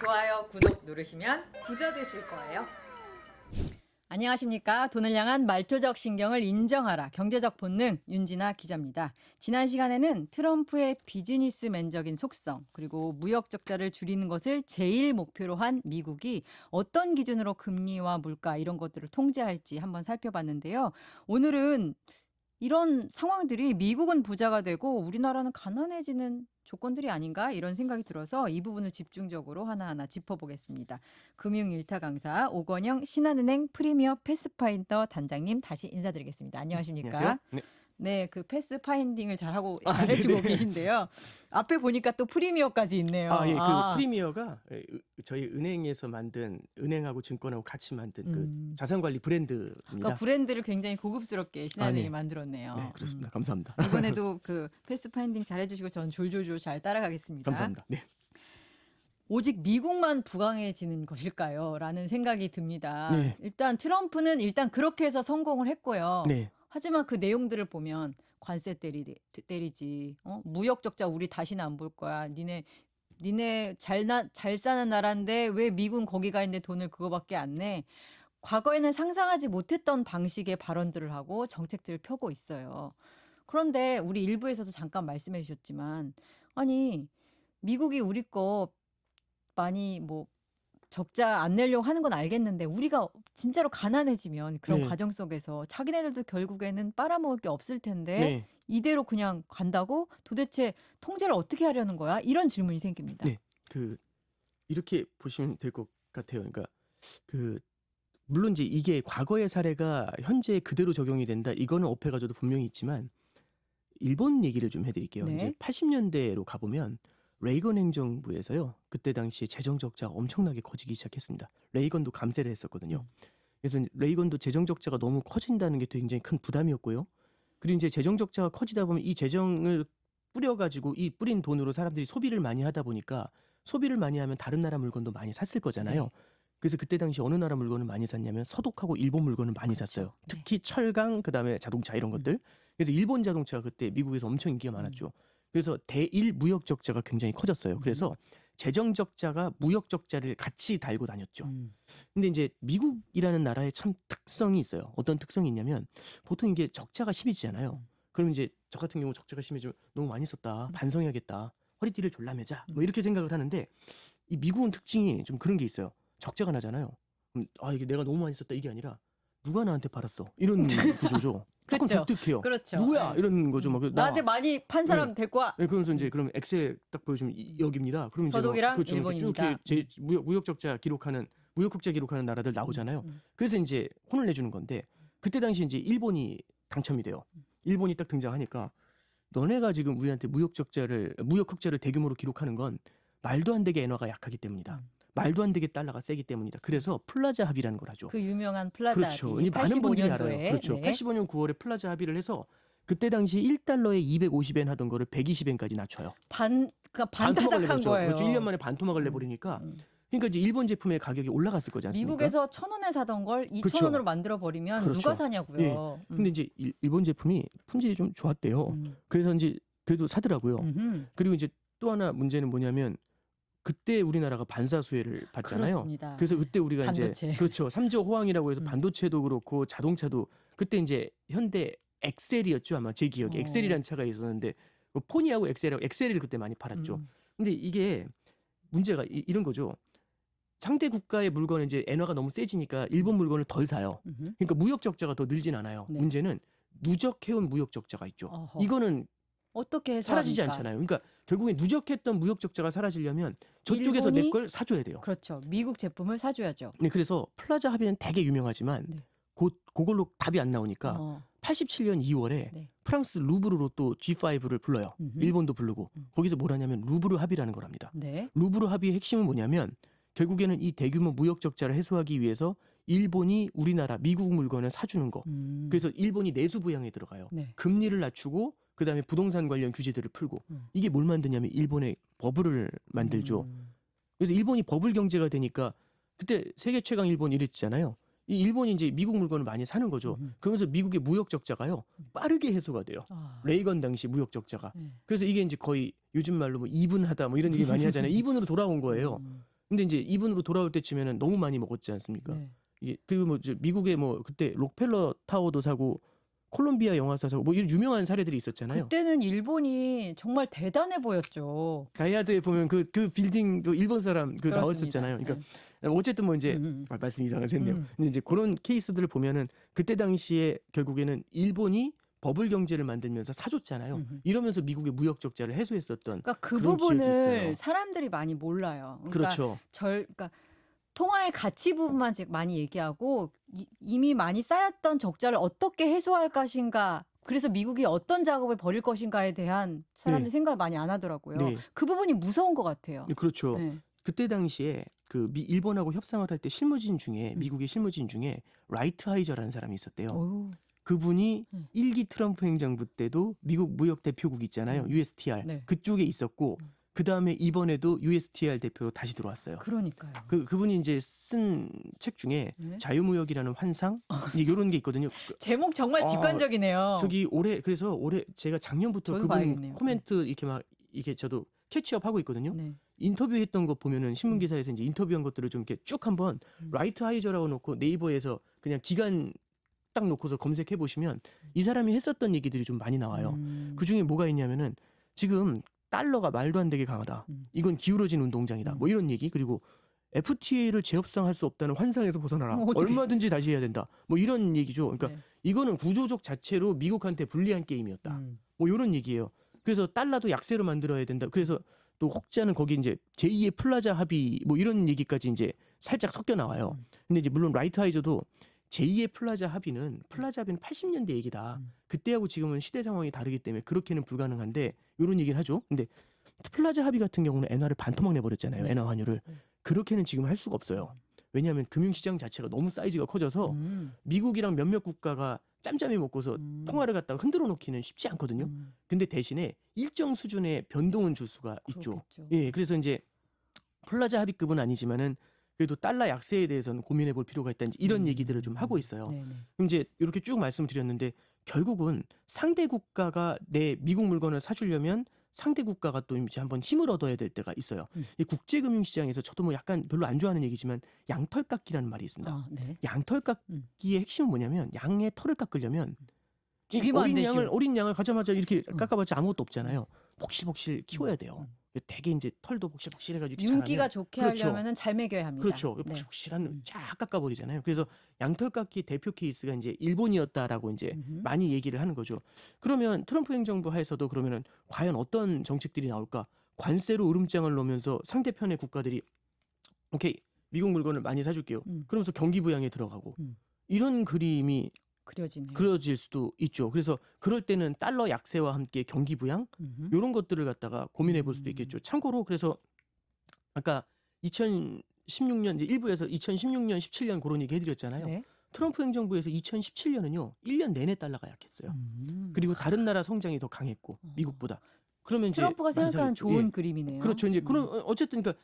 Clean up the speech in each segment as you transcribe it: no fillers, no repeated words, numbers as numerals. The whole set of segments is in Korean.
좋아요, 구독 누르시면 부자 되실 거예요. 안녕하십니까. 돈을 향한 말초적 신경을 인정하라. 경제적 본능 윤진아 기자입니다. 지난 시간에는 트럼프의 비즈니스맨적인 속성 그리고 무역 적자를 줄이는 것을 제일 목표로 한 미국이 어떤 기준으로 금리와 물가 이런 것들을 통제할지 한번 살펴봤는데요. 오늘은 이런 상황들이 미국은 부자가 되고 우리나라는 가난해지는 조건들이 아닌가 이런 생각이 들어서 이 부분을 집중적으로 하나하나 짚어보겠습니다. 금융일타 강사 오건영 신한은행 프리미어 패스파인더 단장님 다시 인사드리겠습니다. 안녕하십니까? 안녕하세요. 네. 네, 그 패스 파인딩을 잘해주고 계신데요. 앞에 보니까 또 프리미어까지 있네요. 예, 그 프리미어가 저희 은행에서 만든 은행하고 증권하고 같이 만든 그 자산관리 브랜드입니다. 그러니까 브랜드를 굉장히 고급스럽게 신한은행이 네. 만들었네요. 네, 그렇습니다. 감사합니다. 이번에도 그 패스 파인딩 잘해주시고 전 졸졸졸 잘 따라가겠습니다. 감사합니다. 네. 오직 미국만 부강해지는 것일까요? 라는 생각이 듭니다. 네. 일단 트럼프는 그렇게 해서 성공을 했고요. 네. 하지만 그 내용들을 보면 관세 때리지, 무역 적자 우리 다시는 안 볼 거야. 니네 잘 사는 나라인데 왜 미국은 거기 가 있는데 돈을 그거밖에 안 내? 과거에는 상상하지 못했던 방식의 발언들을 하고 정책들을 펴고 있어요. 그런데 우리 일부에서도 잠깐 말씀해 주셨지만 아니 미국이 우리 거 많이 뭐 적자 안 내려고 하는 건 알겠는데 우리가 진짜로 가난해지면 그런 네. 과정 속에서 자기네들도 결국에는 빨아먹을 게 없을 텐데 네. 이대로 그냥 간다고 도대체 통제를 어떻게 하려는 거야? 이런 질문이 생깁니다. 네. 이렇게 보시면 될 것 같아요. 그러니까 물론 이제 이게 과거의 사례가 현재 그대로 적용이 된다. 이거는 어폐가 저도 분명히 있지만 일본 얘기를 좀 해드릴게요. 네. 이제 80년대로 가보면 레이건 행정부에서요. 그때 당시에 재정 적자가 엄청나게 커지기 시작했습니다. 레이건도 감세를 했었거든요. 그래서 레이건도 재정 적자가 너무 커진다는 게 굉장히 큰 부담이었고요. 그리고 이제 재정 적자가 커지다 보면 이 재정을 뿌려가지고 이 뿌린 돈으로 사람들이 소비를 많이 하다 보니까 소비를 많이 하면 다른 나라 물건도 많이 샀을 거잖아요. 네. 그래서 그때 당시 어느 나라 물건을 많이 샀냐면 서독하고 일본 물건을 많이 샀어요. 네. 특히 철강, 그다음에 자동차 이런 것들. 그래서 일본 자동차가 그때 미국에서 엄청 인기가 많았죠. 그래서 대일 무역 적자가 굉장히 커졌어요. 그래서 재정 적자가 무역 적자를 같이 달고 다녔죠. 근데 이제 미국이라는 나라의 참 특성이 있어요. 어떤 특성이 있냐면 보통 이게 적자가 심해지잖아요. 그럼 이제 저 같은 경우 적자가 심해지면 너무 많이 썼다. 반성해야겠다. 허리띠를 졸라매자. 뭐 이렇게 생각을 하는데 이 미국은 특징이 좀 그런 게 있어요. 적자가 나잖아요. 그럼 이게 내가 너무 많이 썼다 이게 아니라 누가 나한테 팔았어. 이런 구조죠. 조금 그렇죠. 독특해요. 그렇죠. 누구야? 네. 이런 거죠. 막 나한테 많이 판 사람 데리고 와. 네, 그러면서 이제 그럼 엑셀 딱 보여주면 여기입니다. 그럼 서독이랑 그렇죠. 일본입니다. 쭉 이렇게 무역 적자 기록하는 무역 흑자 기록하는 나라들 나오잖아요. 그래서 이제 혼을 내주는 건데 그때 당시 이제 일본이 당첨이 돼요. 일본이 딱 등장하니까 너네가 지금 우리한테 무역 흑자를 대규모로 기록하는 건 말도 안 되게 엔화가 약하기 때문이다. 말도 안 되게 달러가 세기 때문이다. 그래서 플라자 합의라는 걸 하죠. 그 유명한 플라자 그렇죠. 합의. 이 많은 분들이 85년도에. 알아요. 그렇죠. 네. 85년 9월에 플라자 합의를 해서 그때 당시 1달러에 250엔 하던 거를 120엔까지 낮춰요. 그러니까 반토막을 반타작한 내버렸죠. 거예요. 그렇죠. 1년 만에 반토막을 내버리니까 그러니까 이제 일본 제품의 가격이 올라갔을 거지 않습니까? 미국에서 1,000원에 사던 걸 2,000원으로 그렇죠. 만들어 버리면 그렇죠. 누가 사냐고요. 예. 근데 이제 일본 제품이 품질이 좀 좋았대요. 그래서 이제 그래도 사더라고요. 그리고 이제 또 하나 문제는 뭐냐면 그때 우리나라가 반사수혜를 받잖아요. 그렇습니다. 그래서 그때 우리가 반도체. 이제 그렇죠. 삼조 호황이라고 해서 반도체도 그렇고 자동차도 그때 이제 현대 엑셀이었죠. 아마 제 기억에 엑셀이라는 차가 있었는데 포니하고 엑셀을 그때 많이 팔았죠. 근데 이게 문제가 이런 거죠. 상대 국가의 물건은 이제 엔화가 너무 세지니까 일본 물건을 덜 사요. 그러니까 무역 적자가 더 늘진 않아요. 네. 문제는 누적해온 무역 적자가 있죠. 어허. 이거는 어떻게 해서 사라지지 않잖아요. 그러니까 결국에 누적했던 무역 적자가 사라지려면 저쪽에서 일본이? 내 걸 사줘야 돼요. 그렇죠. 미국 제품을 사줘야죠. 네, 그래서 플라자 합의는 되게 유명하지만 네. 그걸로 답이 안 나오니까 87년 2월에 네. 프랑스 루브르로 또 G5를 불러요. 일본도 부르고 거기서 뭘 하냐면 루브르 합의라는 걸 합니다. 네. 루브르 합의의 핵심은 뭐냐면 결국에는 이 대규모 무역 적자를 해소하기 위해서 일본이 우리나라 미국 물건을 사주는 거. 그래서 일본이 내수 부양에 들어가요. 네. 금리를 낮추고 그다음에 부동산 관련 규제들을 풀고 이게 뭘 만드냐면 일본의 버블을 만들죠. 그래서 일본이 버블 경제가 되니까 그때 세계 최강 일본 이랬잖아요. 이 일본이 이제 미국 물건을 많이 사는 거죠. 그러면서 미국의 무역 적자가요 빠르게 해소가 돼요. 레이건 당시 무역 적자가. 그래서 이게 이제 거의 요즘 말로 뭐 이분하다 뭐 이런 얘기 많이 하잖아요. 이분으로 돌아온 거예요. 근데 이제 이분으로 돌아올 때쯤에는 너무 많이 먹었지 않습니까? 네. 이게 그리고 뭐 미국에 뭐 그때 록펠러 타워도 사고 콜롬비아 영화사 사고 뭐 이런 유명한 사례들이 있었잖아요. 그때는 일본이 정말 대단해 보였죠. 다이아드에 보면 그 빌딩도 일본 사람 그 그렇습니다. 나왔었잖아요. 그러니까 어쨌든 뭐 이제 말씀 이상하셨네요. 근데 이제 그런 케이스들을 보면은 그때 당시에 결국에는 일본이 버블 경제를 만들면서 사줬잖아요. 이러면서 미국의 무역 적자를 해소했었던 그러니까 그 그런 기억이 부분을 있어요. 사람들이 많이 몰라요. 그러니까 그렇죠. 그러니까 통화의 가치 부분만 많이 얘기하고 이미 많이 쌓였던 적자를 어떻게 해소할 것인가. 그래서 미국이 어떤 작업을 벌일 것인가에 대한 사람들이 네. 생각을 많이 안 하더라고요. 네. 그 부분이 무서운 것 같아요. 네, 그렇죠. 네. 그때 당시에 그 일본하고 협상을 할 때 실무진 중에 미국의 실무진 중에 라이트 하이저라는 사람이 있었대요. 어휴, 그분이 1기 트럼프 행정부 때도 미국 무역 대표국 있잖아요. USTR. 네. 그쪽에 있었고 그다음에 이번에도 USTR 대표로 다시 들어왔어요. 그러니까요. 그분이 이제 쓴 책 중에 네. 자유무역이라는 환상 이제 이런 게 있거든요. 제목 정말 직관적이네요. 저기 그래서 올해 제가 작년부터 저도 그분 봐야겠네요. 코멘트 이렇게 저도 캐치업 하고 있거든요. 네. 인터뷰했던 거 보면은 신문 기사에서 이제 인터뷰한 것들을 좀 이렇게 쭉 한번 라이트 하이저라고 놓고 네이버에서 그냥 기간 딱 놓고서 검색해 보시면 이 사람이 했었던 얘기들이 좀 많이 나와요. 그 중에 뭐가 있냐면은 지금 달러가 말도 안 되게 강하다. 이건 기울어진 운동장이다. 뭐 이런 얘기. 그리고 FTA를 재협상할 수 없다는 환상에서 벗어나라. 어떡해. 얼마든지 다시 해야 된다. 뭐 이런 얘기죠. 그러니까 네. 이거는 구조적 자체로 미국한테 불리한 게임이었다. 뭐 이런 얘기예요. 그래서 달러도 약세로 만들어야 된다. 그래서 또 혹자는 거기 이제 제2의 플라자 합의 뭐 이런 얘기까지 이제 살짝 섞여 나와요. 근데 이제 물론 라이트 하이저도 제2의 플라자 합의는 80년대 얘기다. 그때하고 지금은 시대 상황이 다르기 때문에 그렇게는 불가능한데 이런 얘기를 하죠. 근데 플라자 합의 같은 경우는 엔화를 반토막 내버렸잖아요. 엔화 환율을. 그렇게는 지금 할 수가 없어요. 왜냐하면 금융시장 자체가 너무 사이즈가 커져서 미국이랑 몇몇 국가가 짬짬이 먹고서 통화를 갖다가 흔들어 놓기는 쉽지 않거든요. 근데 대신에 일정 수준의 변동은 줄 수가 있죠. 그렇겠죠. 예, 그래서 이제 플라자 합의급은 아니지만은 그래도 달러 약세에 대해서는 고민해 볼 필요가 있다. 이런 얘기들을 좀 하고 있어요. 네네. 그럼 이제 이렇게 쭉 말씀드렸는데 결국은 상대 국가가 내 미국 물건을 사주려면 상대 국가가 또 이제 한번 힘을 얻어야 될 때가 있어요. 이 국제금융시장에서 저도 뭐 약간 별로 안 좋아하는 얘기지만 양털깎기라는 말이 있습니다. 아, 네. 양털깎기의 핵심은 뭐냐면 양의 털을 깎으려면 이 죽이면 안 되죠. 어린 양을 가자마자 이렇게 깎아봤자 아무것도 없잖아요. 복실복실 키워야 돼요. 되게 이제 털도 복실복실해가지고 윤기가 자라면 좋게 그렇죠. 하려면은 잘 먹여야 합니다. 그렇죠. 네. 복실복실한 쫙 깎아버리잖아요. 그래서 양털깎기 대표 케이스가 이제 일본이었다라고 이제 많이 얘기를 하는 거죠. 그러면 트럼프 행정부 하에서도 그러면은 과연 어떤 정책들이 나올까? 관세로 으름장을 놓으면서 상대편의 국가들이 오케이 미국 물건을 많이 사줄게요. 그러면서 경기 부양에 들어가고 이런 그림이 그려지네요. 그려질 수도 있죠. 그래서 그럴 때는 달러 약세와 함께 경기 부양 이런 것들을 갖다가 고민해 볼 수도 있겠죠. 참고로 그래서 아까 2016년 이제 일부에서 2016년, 17년 그런 얘기 해드렸잖아요. 네. 트럼프 행정부에서 2017년은요 1년 내내 달러가 약했어요. 그리고 다른 나라 성장이 더 강했고 미국보다. 그러면 이제 트럼프가 생각하는 좋은 예. 그림이네요. 그렇죠. 이제 그럼 어쨌든 그러니까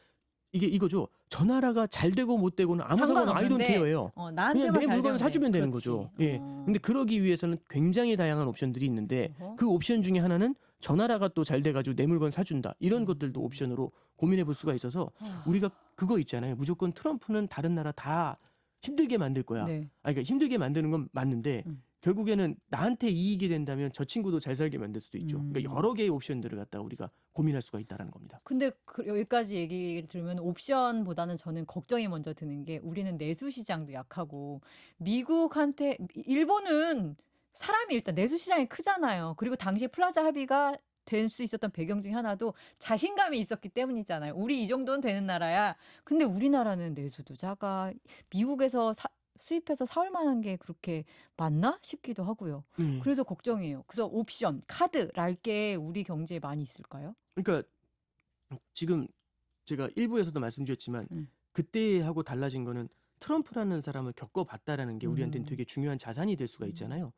이게 이거죠. 저 나라가 잘 되고 못 되고는 아무 상관 아이 돈 케어예요. 그냥 나한테만 내 잘 물건 되면 사주면 돼. 되는 그렇지. 거죠. 예. 근데 그러기 위해서는 굉장히 다양한 옵션들이 있는데 어허. 그 옵션 중에 하나는 저 나라가 또 잘 돼가지고 내 물건 사준다. 이런 것들도 옵션으로 고민해 볼 수가 있어서 우리가 그거 있잖아요. 무조건 트럼프는 다른 나라 다 힘들게 만들 거야. 네. 그러니까 힘들게 만드는 건 맞는데 결국에는 나한테 이익이 된다면 저 친구도 잘 살게 만들 수도 있죠. 그러니까 여러 개의 옵션들을 갖다가 우리가 고민할 수가 있다는 겁니다. 근데 여기까지 얘기를 들으면 옵션보다는 저는 걱정이 먼저 드는 게 우리는 내수 시장도 약하고 미국한테 일본은 사람이 일단 내수 시장이 크잖아요. 그리고 당시 플라자 합의가 될 수 있었던 배경 중에 하나도 자신감이 있었기 때문이잖아요. 우리 이 정도는 되는 나라야. 근데 우리나라는 내수도 작아. 미국에서 수입해서 사올 만한 게 그렇게 맞나 싶기도 하고요. 그래서 걱정이에요. 그래서 옵션, 카드, 랄게 우리 경제에 많이 있을까요? 그러니까 지금 제가 일부에서도 말씀드렸지만 그때하고 달라진 거는 트럼프라는 사람을 겪어봤다라는 게 우리한테는 되게 중요한 자산이 될 수가 있잖아요.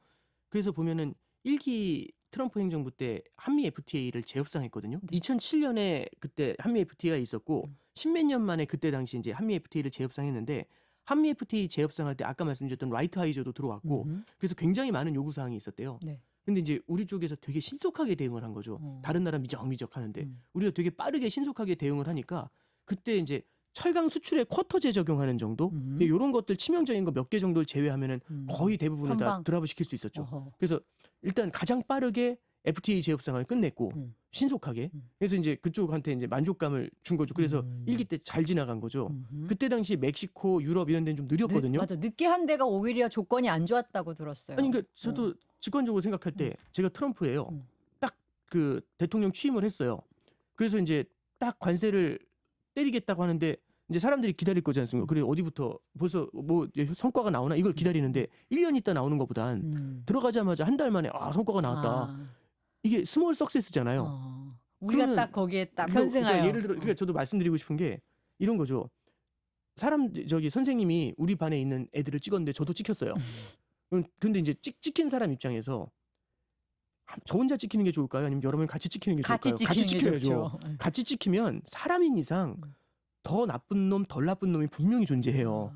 그래서 보면은 1기 트럼프 행정부 때 한미 FTA를 재협상했거든요. 네. 2007년에 그때 한미 FTA가 있었고 10몇 년 만에 그때 당시 이제 한미 FTA를 재협상했는데 한미 FTA 재협상할 때 아까 말씀드렸던 라이트 하이저도 들어왔고 그래서 굉장히 많은 요구 사항이 있었대요. 네. 근데 이제 우리 쪽에서 되게 신속하게 대응을 한 거죠. 다른 나라 미적미적 하는데 우리가 되게 빠르게 신속하게 대응을 하니까 그때 이제 철강 수출에 쿼터제 적용하는 정도 이런 것들 치명적인 거 몇 개 정도를 제외하면은 거의 대부분을 다 선방. 드랍을 시킬 수 있었죠. 어허. 그래서 일단 가장 빠르게 FTA 재협상을 끝냈고 신속하게 그래서 이제 그쪽한테 이제 만족감을 준 거죠. 그래서 일기 때 잘 지나간 거죠. 그때 당시 멕시코, 유럽 이런 데는 좀 느렸거든요. 맞아. 늦게 한 데가 오히려 조건이 안 좋았다고 들었어요. 아니 그러니까 저도 직관적으로 생각할 때 제가 트럼프예요. 딱 그 대통령 취임을 했어요. 그래서 이제 딱 관세를 때리겠다고 하는데 이제 사람들이 기다릴 거지 않습니까? 그래 어디부터 벌써 뭐 이제 성과가 나오나 이걸 기다리는데 1년 있다 나오는 것보단 들어가자마자 한 달 만에 성과가 나왔다. 아. 이게 스몰 석세스잖아요. 우리가 그러면 딱 거기에 딱 그러니까 편승하여. 예를 들어 그러니까 저도 말씀드리고 싶은 게 이런 거죠. 사람 저기 선생님이 우리 반에 있는 애들을 찍었는데 저도 찍혔어요. 근데 이제 찍힌 사람 입장에서 저 혼자 찍히는 게 좋을까요? 아니면 여러 명 같이 찍히는 게 같이 좋을까요? 찍히는 게 찍혀야죠. 좋죠. 같이 찍히면 사람인 이상 더 나쁜 놈, 덜 나쁜 놈이 분명히 존재해요.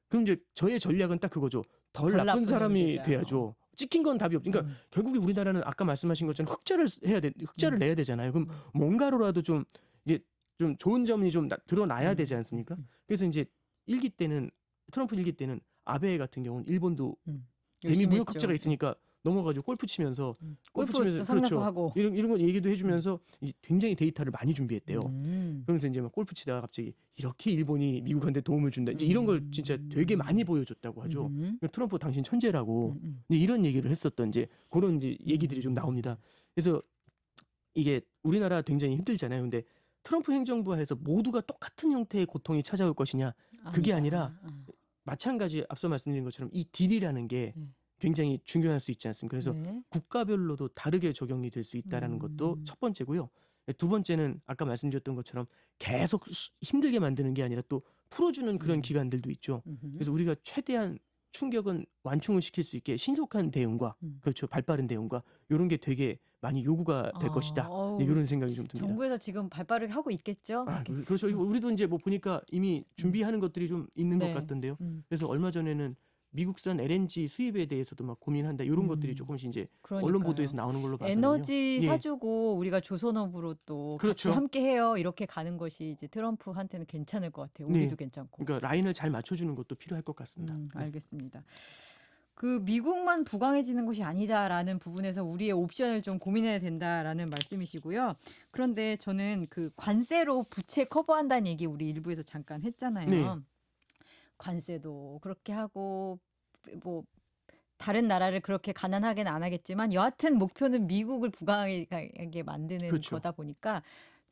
그럼 이제 저의 전략은 딱 그거죠. 덜 덜 나쁜 나쁜 사람이 놈이 되자. 돼야죠. 찍힌 건 답이 없. 그러니까 결국에 우리나라는 아까 말씀하신 것처럼 흑자를 내야 되잖아요. 그럼 뭔가로라도 좀 이게 좀 좋은 점이 좀 드러나야 되지 않습니까? 그래서 이제 트럼프 일기 때는 아베 같은 경우는 일본도 대미 열심히 무역 했죠. 흑자가 있으니까 넘어가지고 골프 치면서 골프도 상납하고. 이런 거 얘기도 해주면서 굉장히 데이터를 많이 준비했대요. 음. 그러면서 이제 막 골프 치다가 갑자기 이렇게 일본이 미국한테 도움을 준다. 이제 이런 걸 진짜 되게 많이 보여줬다고 하죠. 그러니까 트럼프 당신 천재라고 이제 이런 얘기를 했었던 이제 그런 이제 얘기들이 좀 나옵니다. 그래서 이게 우리나라 굉장히 힘들잖아요. 근데 트럼프 행정부 하에서 모두가 똑같은 형태의 고통이 찾아올 것이냐? 그게 아니라 마찬가지 앞서 말씀드린 것처럼 이 딜이라는 게 굉장히 중요할 수 있지 않습니까? 그래서 네. 국가별로도 다르게 적용이 될 수 있다라는 것도 첫 번째고요. 두 번째는 아까 말씀드렸던 것처럼 계속 힘들게 만드는 게 아니라 또 풀어주는 그런 기관들도 있죠. 그래서 우리가 최대한 충격은 완충을 시킬 수 있게 신속한 대응과 그렇죠 발빠른 대응과 이런 게 되게 많이 요구가 될 것이다. 이런 생각이 좀 듭니다. 정부에서 지금 발빠르게 하고 있겠죠. 그렇죠. 우리도 이제 뭐 보니까 이미 준비하는 것들이 좀 있는 네. 것 같던데요. 그래서 얼마 전에는 미국산 LNG 수입에 대해서도 막 고민한다 이런 것들이 조금씩 이제 그러니까요. 언론 보도에서 나오는 걸로 봐서는요. 에너지 예. 사주고 우리가 조선업으로 또 그렇죠. 같이 함께해요. 이렇게 가는 것이 이제 트럼프한테는 괜찮을 것 같아요. 우리도 네. 괜찮고. 그러니까 라인을 잘 맞춰주는 것도 필요할 것 같습니다. 네. 알겠습니다. 그 미국만 부강해지는 것이 아니다라는 부분에서 우리의 옵션을 좀 고민해야 된다라는 말씀이시고요. 그런데 저는 그 관세로 부채 커버한다는 얘기 우리 일부에서 잠깐 했잖아요. 네. 관세도 그렇게 하고 뭐 다른 나라를 그렇게 가난하게는 안 하겠지만 여하튼 목표는 미국을 부강하게 만드는 그렇죠. 거다 보니까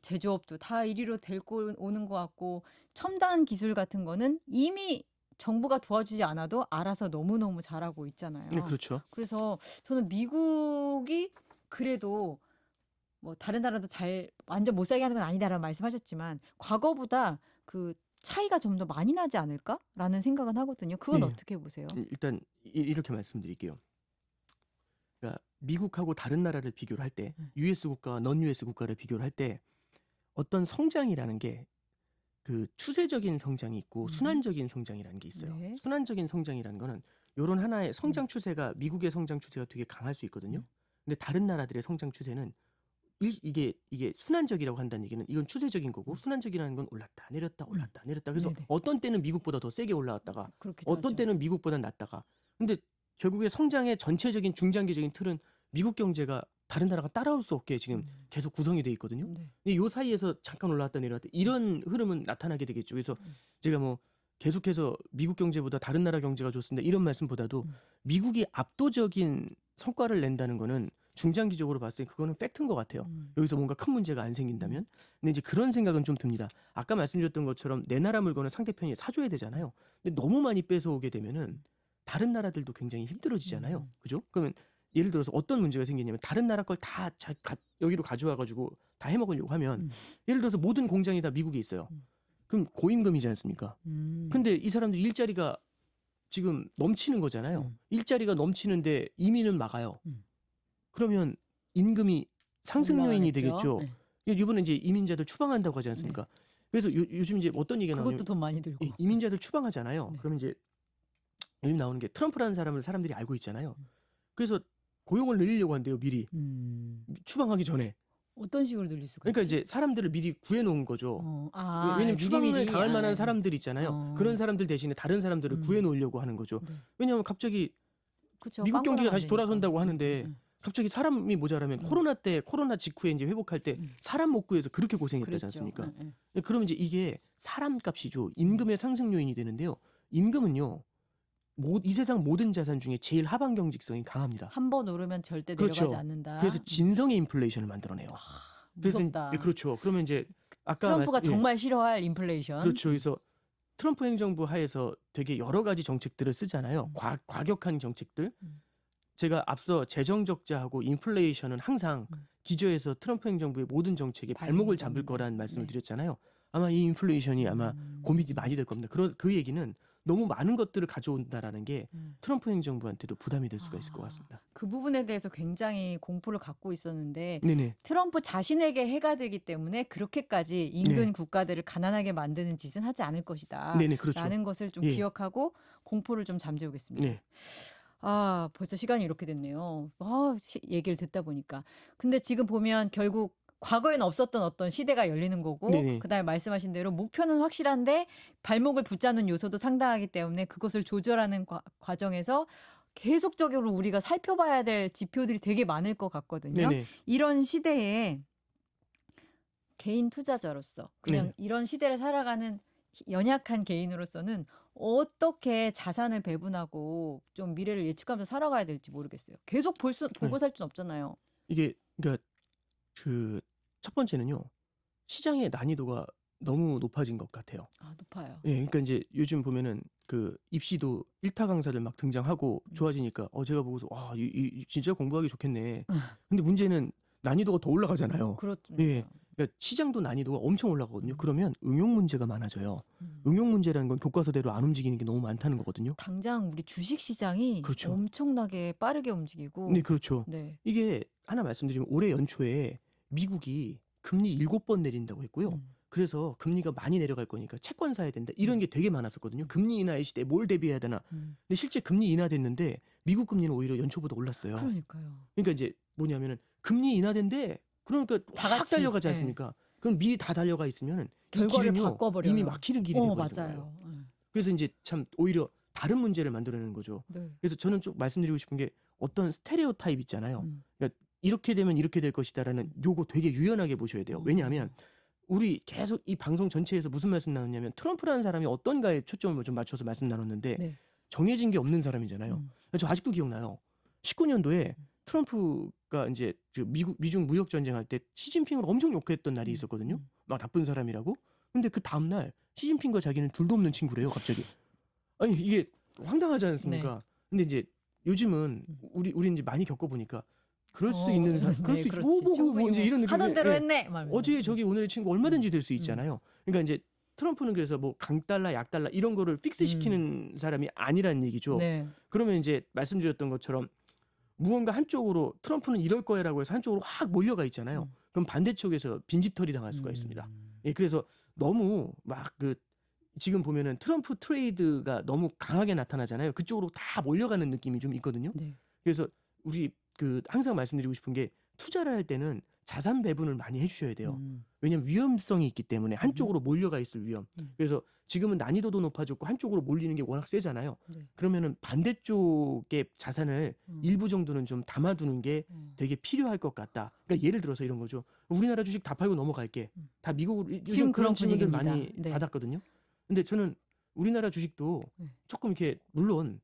제조업도 다 이리로 데리고 오는 것 같고 첨단 기술 같은 거는 이미 정부가 도와주지 않아도 알아서 너무너무 잘하고 있잖아요. 네, 그렇죠. 그래서 저는 미국이 그래도 뭐 다른 나라도 잘 완전 못 살게 하는 건 아니다라는 말씀하셨지만 과거보다 그 차이가 좀 더 많이 나지 않을까라는 생각은 하거든요. 그건 네. 어떻게 보세요? 일단 이렇게 말씀드릴게요. 그러니까 미국하고 다른 나라를 비교를 할 때 US 국가와 넌 US 국가를 비교를 할 때 어떤 성장이라는 게 그 추세적인 성장이 있고 순환적인 성장이라는 게 있어요. 네. 순환적인 성장이라는 거는 이런 하나의 성장 추세가 미국의 성장 추세가 되게 강할 수 있거든요. 근데 다른 나라들의 성장 추세는 이게 순환적이라고 한다는 얘기는 이건 추세적인 거고 순환적이라는 건 올랐다 내렸다 올랐다 내렸다 그래서 네네. 어떤 때는 미국보다 더 세게 올라왔다가 그렇기도 어떤 하죠. 때는 미국보다 낮다가 근데 결국에 성장의 전체적인 중장기적인 틀은 미국 경제가 다른 나라가 따라올 수 없게 지금 계속 구성이 돼 있거든요. 네. 근데 요 사이에서 잠깐 올라왔다 내려왔다 이런 흐름은 나타나게 되겠죠. 그래서 제가 뭐 계속해서 미국 경제보다 다른 나라 경제가 좋습니다 이런 말씀보다도 미국이 압도적인 성과를 낸다는 거는 중장기적으로 봤을 때 그거는 팩트인 것 같아요. 여기서 뭔가 큰 문제가 안 생긴다면. 근데 이제 그런 생각은 좀 듭니다. 아까 말씀드렸던 것처럼 내 나라 물건을 상대편이 사줘야 되잖아요. 근데 너무 많이 뺏어오게 되면은 다른 나라들도 굉장히 힘들어지잖아요. 그죠? 그러면 예를 들어서 어떤 문제가 생기냐면 다른 나라 걸 다 여기로 가져와가지고 다 해먹으려고 하면 예를 들어서 모든 공장이 다 미국에 있어요. 그럼 고임금이지 않습니까? 근데 이 사람들 일자리가 지금 넘치는 거잖아요. 일자리가 넘치는데 이민은 막아요. 그러면 임금이 상승 요인이 올라가겠죠. 되겠죠. 네. 이번에 이제 이민자들 추방한다고 하지 않습니까? 그래서 요즘 이제 어떤 얘기가 나오냐면 그것도 돈 많이 들고. 이민자들 추방하잖아요. 네. 그러면 이제 요즘 나오는 게 트럼프라는 사람을 사람들이 알고 있잖아요. 그래서 고용을 늘리려고 한대요. 미리 추방하기 전에. 어떤 식으로 늘릴 수가 그러니까 있지? 이제 사람들을 미리 구해놓은 거죠. 왜냐면 추방을 미리미리. 당할 만한 사람들 있잖아요. 어. 그런 사람들 대신에 다른 사람들을 구해놓으려고 하는 거죠. 네. 왜냐하면 갑자기 그쵸. 미국 경기가 빵꾸나면 안 다시 되니까. 돌아선다고 하는데 음. 갑자기 사람이 모자라면 코로나 때 코로나 직후에 이제 회복할 때 사람 못 구해서 그렇게 고생했다지 그랬죠. 않습니까? 예, 예. 그러면 이제 이게 사람 값이죠. 임금의 상승 요인이 되는데요. 임금은요. 이 세상 모든 자산 중에 제일 하방 경직성이 강합니다. 한 번 오르면 절대 그렇죠. 내려가지 않는다. 그래서 진성의 인플레이션을 만들어내요. 그래서 무섭다. 그렇죠. 그러면 이제 아까 트럼프가 말씀- 예. 정말 싫어할 인플레이션. 그렇죠. 그래서 트럼프 행정부 하에서 되게 여러 가지 정책들을 쓰잖아요. 과격한 정책들. 제가 앞서 재정 적자하고 인플레이션은 항상 기저에서 트럼프 행정부의 모든 정책에 발목을 잡을 거라는 말씀을 드렸잖아요. 아마 이 인플레이션이 아마 고민이 많이 될 겁니다. 그 얘기는 너무 많은 것들을 가져온다라는 게 트럼프 행정부한테도 부담이 될 수가 있을 것 같습니다. 그 부분에 대해서 굉장히 공포를 갖고 있었는데 네네. 트럼프 자신에게 해가 되기 때문에 그렇게까지 인근 네. 국가들을 가난하게 만드는 짓은 하지 않을 것이다. 네네, 그렇죠. 라는 것을 좀 예. 기억하고 공포를 좀 잠재우겠습니다. 네. 벌써 시간이 이렇게 됐네요. 얘기를 듣다 보니까. 근데 지금 보면 결국 과거에는 없었던 어떤 시대가 열리는 거고 네네. 그다음에 말씀하신 대로 목표는 확실한데 발목을 붙잡는 요소도 상당하기 때문에 그것을 조절하는 과정에서 계속적으로 우리가 살펴봐야 될 지표들이 되게 많을 것 같거든요. 네네. 이런 시대에 개인 투자자로서 그냥 네. 이런 시대를 살아가는 연약한 개인으로서는 어떻게 자산을 배분하고 좀 미래를 예측하면서 살아가야 될지 모르겠어요. 계속 보고 네. 살 수는 없잖아요. 이게 그러니까 그 첫 번째는요. 시장의 난이도가 너무 높아진 것 같아요. 높아요. 예, 그러니까 이제 요즘 보면은 그 입시도 일타 강사들 막 등장하고 좋아지니까 제가 보고서 진짜 공부하기 좋겠네. 근데 문제는 난이도가 더 올라가잖아요. 그렇죠. 예. 그러니까 시장도 난이도가 엄청 올라가거든요. 그러면 응용 문제가 많아져요. 응용 문제라는 건 교과서대로 안 움직이는 게 너무 많다는 거거든요. 당장 우리 주식 시장이 그렇죠. 엄청나게 빠르게 움직이고. 네, 그렇죠. 네. 이게 하나 말씀드리면 올해 연초에 미국이 금리 7번 내린다고 했고요. 그래서 금리가 많이 내려갈 거니까 채권 사야 된다. 이런 게 되게 많았었거든요. 금리 인하의 시대에 뭘 대비해야 되나. 근데 실제 금리 인하됐는데 미국 금리는 오히려 연초보다 올랐어요. 그러니까요. 그러니까 이제 뭐냐면은 금리 인하된데 그러니까 다 확 같이, 달려가지 네. 않습니까? 그럼 미리 다 달려가 있으면은 이 결과를 길은요, 바꿔버려요. 이미 막히는 길이 되고 있는 거예요. 맞아요. 그래서 이제 참 오히려 다른 문제를 만들어내는 거죠. 네. 그래서 저는 좀 말씀드리고 싶은 게 어떤 스테레오 타입 있잖아요. 그러니까 이렇게 되면 이렇게 될 것이다라는 요거 되게 유연하게 보셔야 돼요. 왜냐하면 우리 계속 이 방송 전체에서 무슨 말씀 나눴냐면 트럼프라는 사람이 어떤가에 초점을 좀 맞춰서 말씀 나눴는데 네. 정해진 게 없는 사람이잖아요. 저 아직도 기억나요. 19년도에 트럼프가 이제 미중 무역 전쟁할 때 시진핑을 엄청 욕했던 날이 있었거든요. 막 나쁜 사람이라고. 근데 그 다음 날 시진핑과 자기는 둘도 없는 친구래요, 갑자기. 아니 이게 황당하지 않습니까? 근데 이제 요즘은 우리 이제 많이 겪어보니까 그럴 수 있는 사람, 그럴 수 있죠. 뭐 이제 이런 느낌. 하던 대로 했네. 어제 저기 오늘의 친구 얼마든지 될 수 있잖아요. 그러니까 이제 트럼프는 그래서 뭐 강달러, 약달러 이런 거를 픽스 시키는 사람이 아니라는 얘기죠. 네. 그러면 이제 말씀드렸던 것처럼 무언가 한쪽으로 트럼프는 이럴 거야라고 해서 한쪽으로 확 몰려가 있잖아요. 그럼 반대쪽에서 빈집털이 당할 수가 있습니다. 예, 그래서 너무 막 지금 보면은 트럼프 트레이드가 너무 강하게 나타나잖아요. 그쪽으로 다 몰려가는 느낌이 좀 있거든요. 네. 그래서 우리 항상 말씀드리고 싶은 게 투자를 할 때는 자산 배분을 많이 해주셔야 돼요. 왜냐하면 위험성이 있기 때문에 한쪽으로 몰려가 있을 위험. 그래서 지금은 난이도도 높아졌고 한쪽으로 몰리는 게 워낙 세잖아요. 네. 그러면은 반대쪽의 자산을 일부 정도는 좀 담아두는 게 되게 필요할 것 같다. 그러니까 예를 들어서 이런 거죠. 우리나라 주식 다 팔고 넘어갈게. 다 미국으로 지금 요즘 그런 그런 질문들 분위기입니다. 많이 네. 받았거든요. 근데 저는 우리나라 주식도 조금 이렇게 물론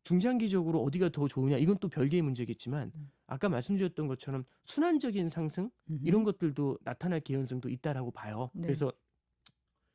중장기적으로 어디가 더 좋으냐 이건 또 별개의 문제겠지만 아까 말씀드렸던 것처럼 순환적인 상승 이런 것들도 나타날 개연성도 있다라고 봐요. 네. 그래서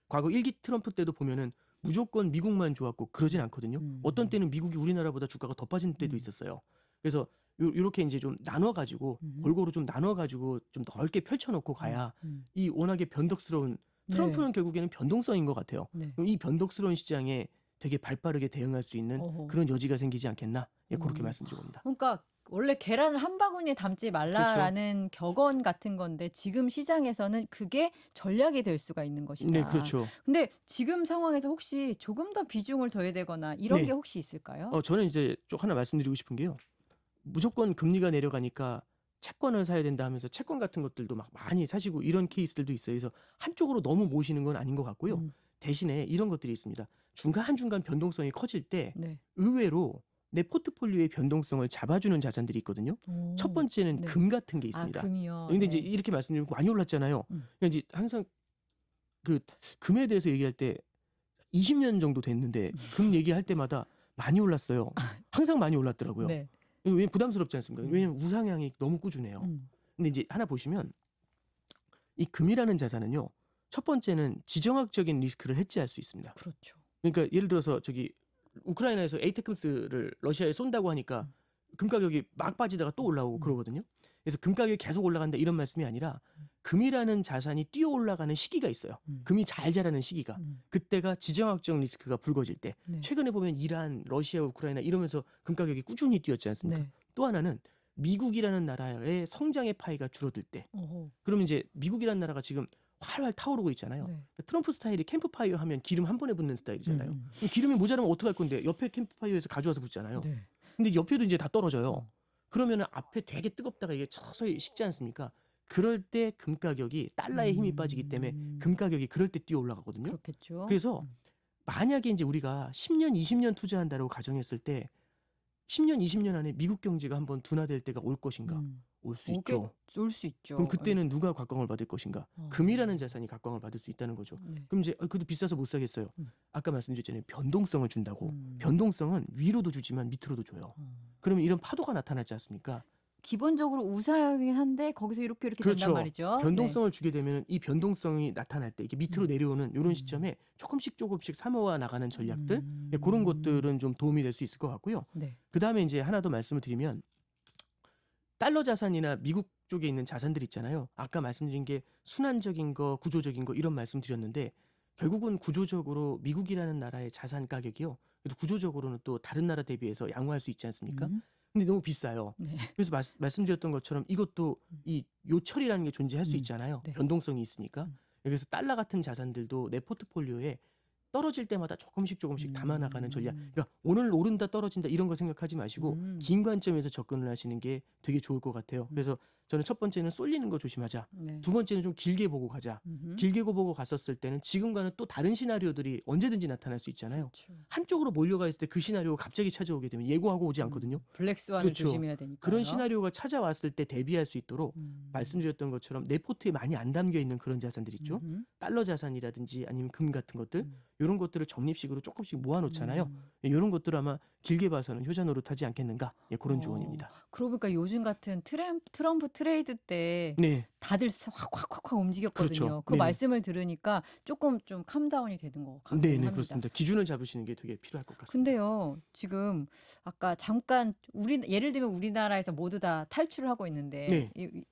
과거 1기 트럼프 때도 보면은 무조건 미국만 좋았고 그러진 않거든요. 어떤 때는 미국이 우리나라보다 주가가 더 빠진 때도 있었어요. 그래서 요렇게 이제 좀 나눠가지고 골고루 좀 나눠가지고 좀 넓게 펼쳐놓고 가야 이 워낙에 변덕스러운 트럼프는 결국에는 변동성인 것 같아요. 네. 그럼 이 변덕스러운 시장에 되게 발빠르게 대응할 수 있는 그런 여지가 생기지 않겠나? 예, 그렇게 말씀드립니다. 그러니까 원래 계란을 한 바구니에 담지 말라라는 격언 같은 건데 지금 시장에서는 그게 전략이 될 수가 있는 것이다. 네, 그렇죠. 근데 지금 상황에서 혹시 조금 더 비중을 둬야 되거나 이런 네. 게 혹시 있을까요? 저는 이제 좀 하나 말씀드리고 싶은 게요. 무조건 금리가 내려가니까 채권을 사야 된다 하면서 채권 같은 것들도 막 많이 사시고 이런 케이스들도 있어요. 그래서 한쪽으로 너무 모시는 건 아닌 것 같고요. 음. 대신에 이런 것들이 있습니다. 중간중간 변동성이 커질 때 네. 의외로 내 포트폴리오의 변동성을 잡아주는 자산들이 있거든요. 첫 오. 번째는 네. 금 같은 게 아, 있습니다. 금이요. 근데 이제 네. 이렇게 말씀드리면 많이 올랐잖아요. 음. 그러니까 이제 항상 그 금에 대해서 얘기할 때 20년 정도 됐는데 금 얘기할 때마다 많이 올랐어요. 항상 많이 올랐더라고요. 네. 왜 부담스럽지 않습니까? 음. 왜냐면 우상향이 너무 꾸준해요. 음. 근데 이제 하나 보시면 이 금이라는 자산은요. 첫 번째는 지정학적인 리스크를 해지할 수 있습니다. 그렇죠. 그러니까 예를 들어서 저기 우크라이나에서 에이테크스를 러시아에 쏜다고 하니까 금 가격이 막 빠지다가 또 올라오고 그러거든요. 그래서 금 가격이 계속 올라간다 이런 말씀이 아니라 금이라는 자산이 뛰어 올라가는 시기가 있어요. 금이 잘 자라는 시기가. 그때가 지정학적 리스크가 불거질 때. 네. 최근에 보면 이란, 러시아, 우크라이나 이러면서 금 가격이 꾸준히 뛰었지 않습니까? 네. 또 하나는 미국이라는 나라의 성장의 파이가 줄어들 때. 어허. 그러면 이제 미국이라는 나라가 지금 활활 타오르고 있잖아요. 네. 트럼프 스타일이 캠프파이어 하면 기름 한 번에 붓는 스타일이잖아요. 음. 그럼 기름이 모자라면 어떡할 건데 옆에 캠프파이어에서 가져와서 붓잖아요. 네. 근데 옆에도 이제 다 떨어져요. 그러면은 앞에 되게 뜨겁다가 이게 서서히 식지 않습니까? 그럴 때 금 가격이 달러의 힘이 빠지기 때문에 금 가격이 그럴 때 뛰어 올라가거든요. 그렇겠죠. 그래서 만약에 이제 우리가 10년, 20년 투자한다고 가정했을 때 10년, 20년 안에 미국 경제가 한번 둔화될 때가 올 것인가? 올 수 있죠. 올 수 있죠. 그럼 그때는 누가 각광을 받을 것인가? 금이라는 자산이 각광을 받을 수 있다는 거죠. 네. 그럼 이제 그래도 비싸서 못 사겠어요. 아까 말씀드렸잖아요. 변동성을 준다고. 음. 변동성은 위로도 주지만 밑으로도 줘요. 그러면 이런 파도가 나타나지 않습니까? 기본적으로 우상이긴 한데 거기서 이렇게 된단 그렇죠. 말이죠. 변동성을 주게 되면 이 변동성이 나타날 때 이렇게 밑으로 내려오는 이런 시점에 조금씩 사모아 나가는 전략들 예, 그런 것들은 좀 도움이 될 수 있을 것 같고요. 네. 그 다음에 이제 하나 더 말씀을 드리면 달러 자산이나 미국 쪽에 있는 자산들 있잖아요. 아까 말씀드린 게 순환적인 거, 구조적인 거 이런 말씀드렸는데 결국은 구조적으로 미국이라는 나라의 자산 가격이요. 그래도 구조적으로는 또 다른 나라 대비해서 양호할 수 있지 않습니까? 근데 너무 비싸요. 네. 그래서 말씀드렸던 것처럼 이것도 이 요철이라는 게 존재할 수 있잖아요. 네. 변동성이 있으니까. 그래서 달러 같은 자산들도 내 포트폴리오에 떨어질 때마다 조금씩 담아나가는 전략. 그러니까 오늘 오른다 떨어진다 이런 거 생각하지 마시고 긴 관점에서 접근을 하시는 게 되게 좋을 것 같아요. 그래서 저는 첫 번째는 쏠리는 거 조심하자. 네. 두 번째는 좀 길게 보고 가자. 길게 보고 갔었을 때는 지금과는 또 다른 시나리오들이 언제든지 나타날 수 있잖아요. 그렇죠. 한쪽으로 몰려가 있을 때 그 시나리오가 갑자기 찾아오게 되면 예고하고 오지 않거든요. 블랙스완을 그렇죠. 조심해야 되니까. 그런 시나리오가 찾아왔을 때 대비할 수 있도록 말씀드렸던 것처럼 내 포트에 많이 안 담겨 있는 그런 자산들 있죠. 달러 자산이라든지 아니면 금 같은 것들 이런 것들을 적립식으로 조금씩 모아놓잖아요. 이런 것들 아마 길게 봐서는 효자 노릇하지 않겠는가 예, 그런 조언입니다. 그러고 보니까 요즘 같은 트럼프 트레이드 때 네, 다들 확 움직였거든요. 그렇죠. 그 네네. 말씀을 들으니까 조금 좀 캄다운이 되는 것 같긴 네, 합니다. 그렇습니다. 기준을 잡으시는 게 되게 필요할 것 같습니다. 근데요, 지금 아까 잠깐 예를 들면 우리나라에서 모두 다 탈출을 하고 있는데 네.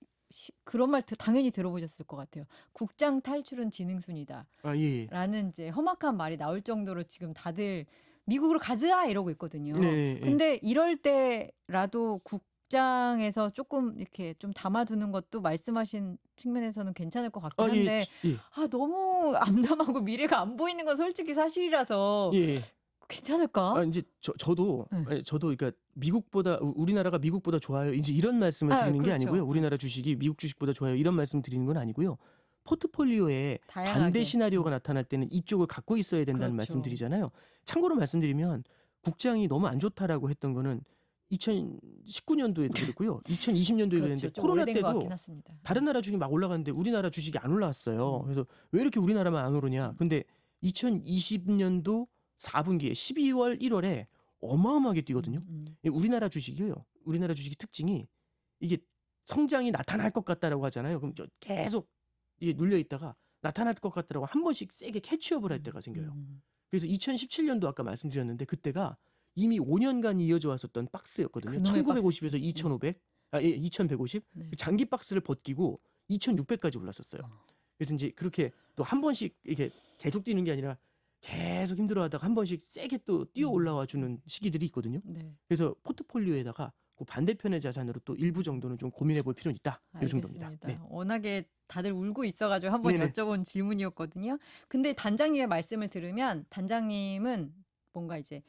그런 말 당연히 들어보셨을 것 같아요. 국장 탈출은 지능순이다. 아, 예. 라는 이제 험악한 말이 나올 정도로 지금 다들 미국으로 가자 이러고 있거든요. 네, 근데 이럴 때라도 국장에서 조금 이렇게 좀 담아두는 것도 말씀하신 측면에서는 괜찮을 것 같긴 한데 예. 너무 암담하고 미래가 안 보이는 건 솔직히 사실이라서 예. 괜찮을까? 아, 이제 저도 네. 저도 그러니까 미국보다 우리나라가 미국보다 좋아요. 이제 이런 말씀을 드리는 게 그렇죠. 아니고요. 우리나라 주식이 미국 주식보다 좋아요. 이런 말씀 드리는 건 아니고요. 포트폴리오에 다양하게. 반대 시나리오가 나타날 때는 이쪽을 갖고 있어야 된다는 그렇죠. 말씀드리잖아요. 참고로 말씀드리면 국장이 너무 안 좋다라고 했던 거는 2019년도에도 그랬고요. 2020년도에도 그렇죠. 그랬는데 좀 코로나 오래된 것 때도 같긴 했습니다. 다른 나라 주식이 막 올라갔는데 우리나라 주식이 안 올라왔어요. 그래서 왜 이렇게 우리나라만 안 오르냐. 근데 2020년도 4분기에 12월, 1월에 어마어마하게 뛰거든요. 우리나라 주식이요. 우리나라 주식의 특징이 이게 성장이 나타날 것 같다라고 하잖아요. 그럼 계속 이게 눌려 있다가 나타날 것 같다라고 한 번씩 세게 캐치업을 할 때가 생겨요. 그래서 2017년도 아까 말씀드렸는데 그때가 이미 5년간 이어져 왔었던 박스였거든요. 그놈의 1950에서 2500, 2150 네. 장기 박스를 벗기고 2600까지 올랐었어요. 그래서 이제 그렇게 또 한 번씩 이렇게 계속 뛰는 게 아니라 계속 힘들어하다가 한 번씩 세게 또 뛰어 올라와 주는 시기들이 있거든요. 네. 그래서 포트폴리오에다가 그 반대편의 자산으로 또 일부 정도는 좀 고민해 볼 필요는 있다. 이 정도입니다. 알겠습니다. 네. 워낙에 다들 울고 있어가지고 한번 네네. 여쭤본 질문이었거든요. 근데 단장님의 말씀을 들으면 단장님은 뭔가 이제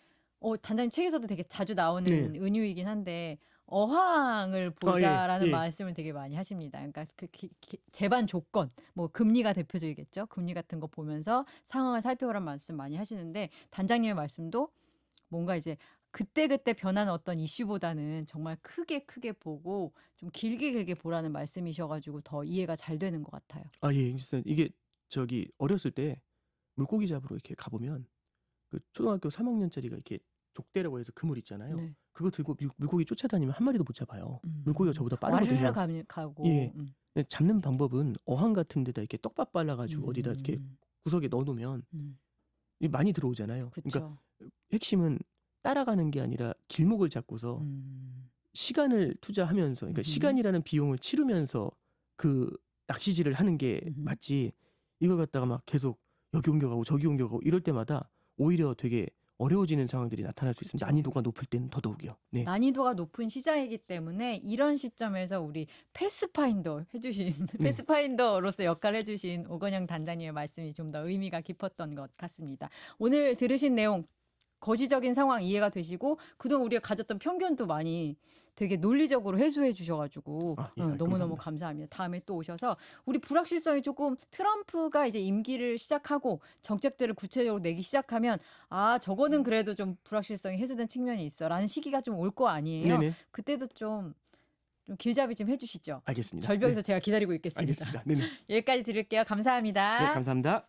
단장님 책에서도 되게 자주 나오는 네. 은유이긴 한데 어항을 보자라는 예. 말씀을 되게 많이 하십니다. 그러니까 그 제반 조건, 뭐 금리가 대표적이겠죠. 금리 같은 거 보면서 상황을 살펴보라는 말씀 많이 하시는데 단장님의 말씀도 뭔가 이제 그때그때 변하는 어떤 이슈보다는 정말 크게 보고 좀 길게 보라는 말씀이셔가지고 더 이해가 잘 되는 것 같아요. 예. 진짜 이게 저기 어렸을 때 물고기 잡으러 이렇게 가보면 그 초등학교 3학년짜리가 이렇게 족대라고 해서 그물 있잖아요. 네. 그거 들고 물고기 쫓아다니면 한 마리도 못 잡아요. 물고기가 저보다 빠르거든요. 와르르 가고. 예. 근데 잡는 방법은 어항 같은 데다 이렇게 떡밥 발라가지고 어디다 이렇게 구석에 넣어놓으면 많이 들어오잖아요. 그러니까 그렇죠. 핵심은 따라가는 게 아니라 길목을 잡고서 시간을 투자하면서, 그러니까 시간이라는 비용을 치르면서 그 낚시질을 하는 게 맞지. 이걸 갖다가 막 계속 여기 옮겨가고 저기 옮겨가고 이럴 때마다 오히려 되게 어려워지는 상황들이 나타날 수 있습니다. 그쵸. 난이도가 높을 때는 더더욱이요. 네. 난이도가 높은 시장이기 때문에 이런 시점에서 우리 패스파인더 해주신 패스파인더로서 역할을 해주신 오건영 단장님의 말씀이 좀 더 의미가 깊었던 것 같습니다. 오늘 들으신 내용 거시적인 상황 이해가 되시고 그동안 우리가 가졌던 편견도 많이 되게 논리적으로 해소해 주셔가지고 예, 너무너무 감사합니다. 감사합니다. 다음에 또 오셔서 우리 불확실성이 조금 트럼프가 이제 임기를 시작하고 정책들을 구체적으로 내기 시작하면 저거는 그래도 좀 불확실성이 해소된 측면이 있어라는 시기가 좀 올 거 아니에요. 네네. 그때도 좀 길잡이 좀 해주시죠. 알겠습니다. 절벽에서 네. 제가 기다리고 있겠습니다. 알겠습니다. 네네. 여기까지 드릴게요. 감사합니다. 네, 감사합니다.